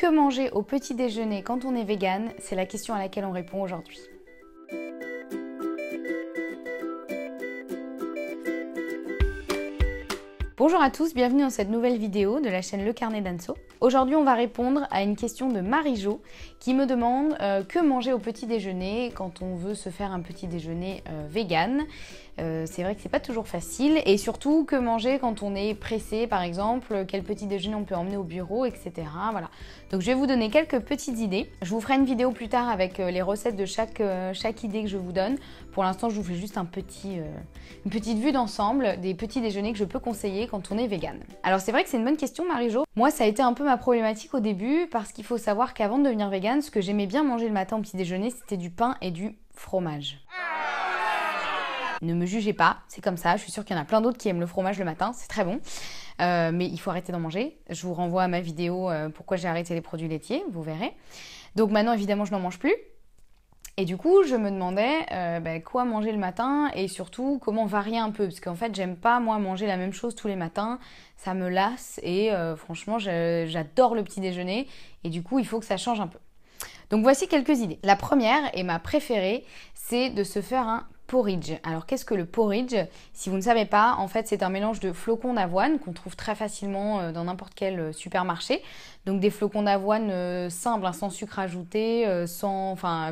Que manger au petit déjeuner quand on est vegan? C'est la question à laquelle on répond aujourd'hui. Bonjour à tous, bienvenue dans cette nouvelle vidéo de la chaîne Le Carnet d'Anso. Aujourd'hui, on va répondre à une question de Marie-Jo qui me demande que manger au petit déjeuner quand on veut se faire un petit déjeuner vegan. C'est vrai que c'est pas toujours facile et surtout que manger quand on est pressé par exemple, quel petit déjeuner on peut emmener au bureau, etc. Voilà. Donc je vais vous donner quelques petites idées. Je vous ferai une vidéo plus tard avec les recettes de chaque idée que je vous donne. Pour l'instant, je vous fais juste une petite vue d'ensemble des petits déjeuners que je peux conseiller quand on est vegan. Alors c'est vrai que c'est une bonne question Marie-Jo. Moi ça a été un peu ma problématique au début parce qu'il faut savoir qu'avant de devenir vegan, ce que j'aimais bien manger le matin au petit déjeuner, c'était du pain et du fromage. Ne me jugez pas, c'est comme ça, je suis sûre qu'il y en a plein d'autres qui aiment le fromage le matin, c'est très bon. Mais il faut arrêter d'en manger. Je vous renvoie à ma vidéo pourquoi j'ai arrêté les produits laitiers, vous verrez. Donc maintenant évidemment je n'en mange plus. Et du coup je me demandais quoi manger le matin et surtout comment varier un peu. Parce qu'en fait j'aime pas moi manger la même chose tous les matins, ça me lasse et franchement j'adore le petit déjeuner. Et du coup il faut que ça change un peu. Donc voici quelques idées. La première et ma préférée, c'est de se faire un porridge. Alors qu'est-ce que le porridge? Si vous ne savez pas, en fait c'est un mélange de flocons d'avoine qu'on trouve très facilement dans n'importe quel supermarché. Donc des flocons d'avoine simples, sans sucre ajouté,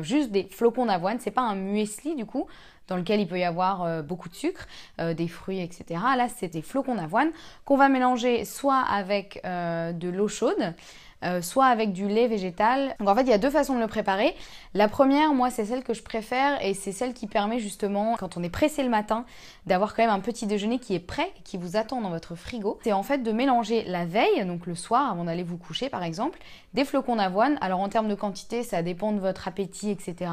juste des flocons d'avoine. C'est pas un muesli du coup, dans lequel il peut y avoir beaucoup de sucre, des fruits, etc. Là c'est des flocons d'avoine qu'on va mélanger soit avec de l'eau chaude, soit avec du lait végétal. Donc en fait il y a deux façons de le préparer. La première, moi c'est celle que je préfère et c'est celle qui permet justement, quand on est pressé le matin, d'avoir quand même un petit déjeuner qui est prêt, qui vous attend dans votre frigo. C'est en fait de mélanger la veille, donc le soir avant d'aller vous coucher par exemple, des flocons d'avoine. Alors en termes de quantité, ça dépend de votre appétit, etc.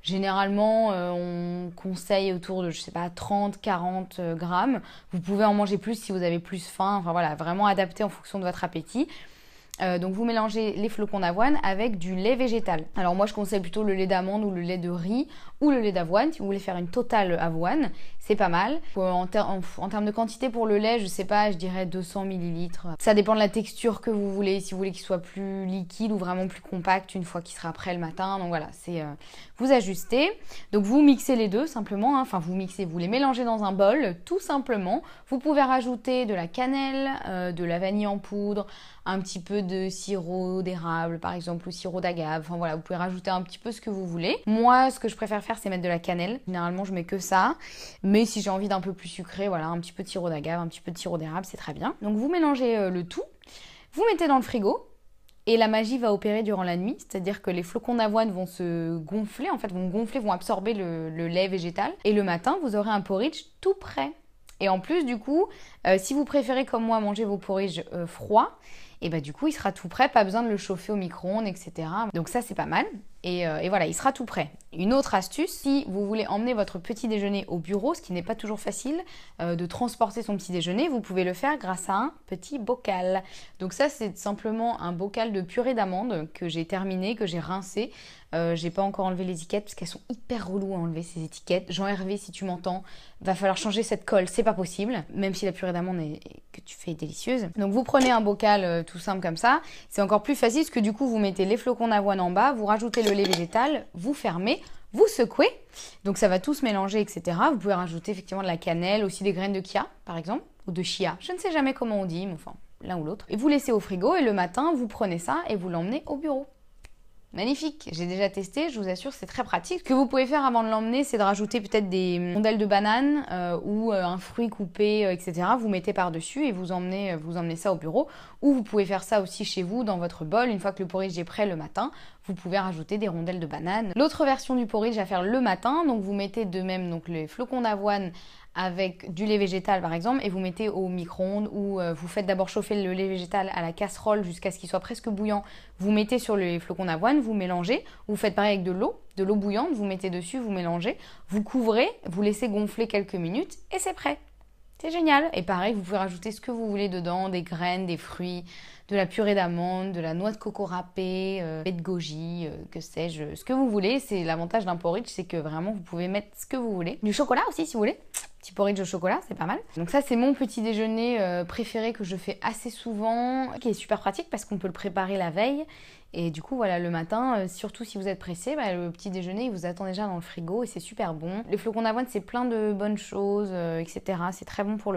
Généralement, on conseille autour de, je sais pas, 30-40 grammes. Vous pouvez en manger plus si vous avez plus faim. Enfin voilà, vraiment adapté en fonction de votre appétit. Donc vous mélangez les flocons d'avoine avec du lait végétal. Alors moi je conseille plutôt le lait d'amande ou le lait de riz ou le lait d'avoine. Si vous voulez faire une totale avoine, c'est pas mal. En termes de quantité pour le lait, je sais pas, je dirais 200 ml. Ça dépend de la texture que vous voulez. Si vous voulez qu'il soit plus liquide ou vraiment plus compact une fois qu'il sera prêt le matin. Donc voilà, c'est vous ajustez. Donc vous mixez les deux simplement. Enfin vous mixez, vous les mélangez dans un bol tout simplement. Vous pouvez rajouter de la cannelle, de la vanille en poudre, un petit peu de sirop d'érable par exemple ou sirop d'agave. Enfin voilà, vous pouvez rajouter un petit peu ce que vous voulez. Moi, ce que je préfère faire, c'est mettre de la cannelle. Généralement, je mets que ça. Mais si j'ai envie d'un peu plus sucré, voilà, un petit peu de sirop d'agave, un petit peu de sirop d'érable, c'est très bien. Donc vous mélangez le tout. Vous mettez dans le frigo. Et la magie va opérer durant la nuit, c'est-à-dire que les flocons d'avoine vont se gonfler, vont absorber le lait végétal. Et le matin, vous aurez un porridge tout prêt. Et en plus, du coup, si vous préférez comme moi manger vos porridges froids, et bah du coup il sera tout prêt, pas besoin de le chauffer au micro-ondes, etc. Donc ça c'est pas mal. Et voilà, il sera tout prêt. Une autre astuce, si vous voulez emmener votre petit déjeuner au bureau, ce qui n'est pas toujours facile de transporter son petit déjeuner, vous pouvez le faire grâce à un petit bocal. Donc ça c'est simplement un bocal de purée d'amande que j'ai terminé, que j'ai rincé. J'ai pas encore enlevé les étiquettes parce qu'elles sont hyper reloues à enlever ces étiquettes. Jean-Hervé, si tu m'entends, va falloir changer cette colle, c'est pas possible, même si la purée d'amande que tu fais est délicieuse. Donc vous prenez un bocal tout simple comme ça, c'est encore plus facile parce que du coup vous mettez les flocons d'avoine en bas, vous rajoutez le lait végétal, vous fermez, vous secouez, donc ça va tout se mélanger, etc. Vous pouvez rajouter effectivement de la cannelle, aussi des graines de chia par exemple, ou de chia, je ne sais jamais comment on dit, mais enfin l'un ou l'autre. Et vous laissez au frigo et le matin vous prenez ça et vous l'emmenez au bureau. Magnifique, j'ai déjà testé, je vous assure c'est très pratique. Ce que vous pouvez faire avant de l'emmener, c'est de rajouter peut-être des rondelles de banane ou un fruit coupé, etc. Vous mettez par-dessus et vous emmenez ça au bureau. Ou vous pouvez faire ça aussi chez vous dans votre bol. Une fois que le porridge est prêt le matin, vous pouvez rajouter des rondelles de banane. L'autre version du porridge à faire le matin, donc vous mettez de même donc, les flocons d'avoine avec du lait végétal par exemple et vous mettez au micro-ondes ou vous faites d'abord chauffer le lait végétal à la casserole jusqu'à ce qu'il soit presque bouillant. Vous mettez sur les flocons d'avoine, vous mélangez, vous faites pareil avec de l'eau bouillante, vous mettez dessus, vous mélangez, vous couvrez, vous laissez gonfler quelques minutes et c'est prêt. C'est génial. Et pareil, vous pouvez rajouter ce que vous voulez dedans, des graines, des fruits, de la purée d'amande, de la noix de coco râpée, de goji, que sais-je, ce que vous voulez. C'est l'avantage d'un porridge, c'est que vraiment vous pouvez mettre ce que vous voulez. Du chocolat aussi si vous voulez. petit porridge au chocolat, c'est pas mal. Donc ça, c'est mon petit déjeuner préféré que je fais assez souvent, qui est super pratique parce qu'on peut le préparer la veille. Et du coup, voilà, le matin, surtout si vous êtes pressé, le petit déjeuner, il vous attend déjà dans le frigo et c'est super bon. Les flocons d'avoine, c'est plein de bonnes choses, etc. C'est très bon pour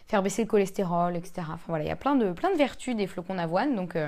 faire baisser le cholestérol, etc. Enfin voilà, il y a plein de vertus des flocons d'avoine, donc...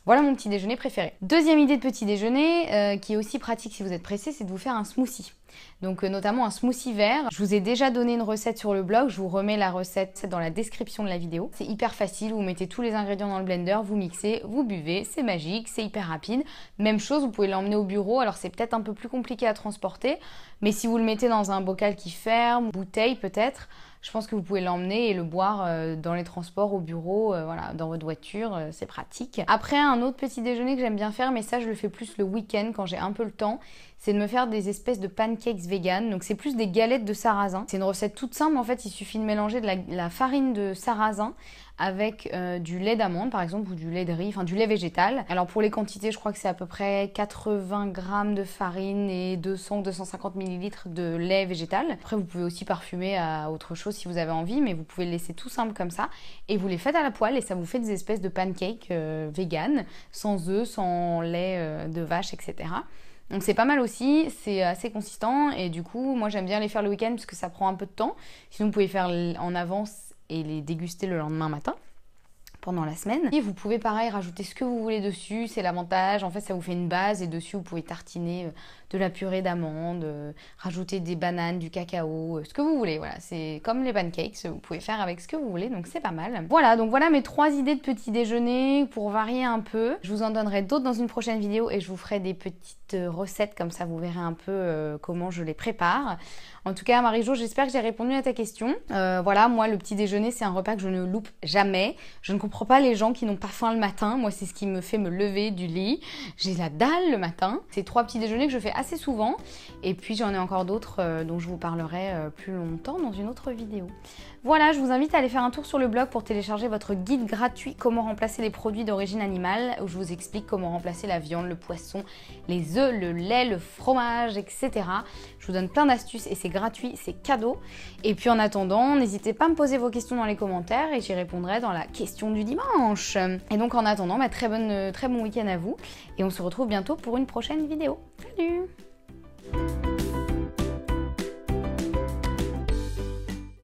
Voilà mon petit déjeuner préféré. Deuxième idée de petit déjeuner, qui est aussi pratique si vous êtes pressé, c'est de vous faire un smoothie. Donc notamment un smoothie vert. Je vous ai déjà donné une recette sur le blog, je vous remets la recette dans la description de la vidéo. C'est hyper facile, vous mettez tous les ingrédients dans le blender, vous mixez, vous buvez, c'est magique, c'est hyper rapide. Même chose, vous pouvez l'emmener au bureau, alors c'est peut-être un peu plus compliqué à transporter, mais si vous le mettez dans un bocal qui ferme, bouteille peut-être, je pense que vous pouvez l'emmener et le boire dans les transports au bureau, voilà, dans votre voiture, c'est pratique. Après, un autre petit déjeuner que j'aime bien faire, mais ça je le fais plus le week-end quand j'ai un peu le temps, c'est de me faire des espèces de pancakes vegan. Donc c'est plus des galettes de sarrasin. C'est une recette toute simple, en fait, il suffit de mélanger de la farine de sarrasin avec du lait d'amande par exemple ou du lait de riz, enfin du lait végétal. Alors pour les quantités, je crois que c'est à peu près 80 g de farine et 200 ou 250 ml de lait végétal. Après vous pouvez aussi parfumer à autre chose si vous avez envie, mais vous pouvez le laisser tout simple comme ça et vous les faites à la poêle et ça vous fait des espèces de pancakes vegan, sans œufs, sans lait de vache, etc. Donc c'est pas mal aussi, c'est assez consistant et du coup moi j'aime bien les faire le week-end parce que ça prend un peu de temps. Sinon vous pouvez faire en avance et les déguster le lendemain matin pendant la semaine. Et vous pouvez pareil rajouter ce que vous voulez dessus, c'est l'avantage, en fait ça vous fait une base et dessus vous pouvez tartiner de la purée d'amandes, rajouter des bananes, du cacao, ce que vous voulez, voilà, c'est comme les pancakes, vous pouvez faire avec ce que vous voulez, donc c'est pas mal. Voilà, donc voilà mes 3 idées de petit déjeuner pour varier un peu. Je vous en donnerai d'autres dans une prochaine vidéo et je vous ferai des petites recettes, comme ça vous verrez un peu comment je les prépare. En tout cas Marie-Jo, j'espère que j'ai répondu à ta question. Voilà, moi le petit déjeuner c'est un repas que je ne loupe jamais. Je ne comprends pas les gens qui n'ont pas faim le matin. Moi c'est ce qui me fait me lever du lit. J'ai la dalle le matin. C'est 3 petits déjeuners que je fais assez souvent. Et puis j'en ai encore d'autres dont je vous parlerai plus longtemps dans une autre vidéo. Voilà, je vous invite à aller faire un tour sur le blog pour télécharger votre guide gratuit comment remplacer les produits d'origine animale, où je vous explique comment remplacer la viande, le poisson, les œufs, le lait, le fromage, etc. Je vous donne plein d'astuces et c'est gratuit, c'est cadeau. Et puis en attendant, n'hésitez pas à me poser vos questions dans les commentaires et j'y répondrai dans la question du dimanche. Et donc en attendant, très bon week-end à vous et on se retrouve bientôt pour une prochaine vidéo. Salut!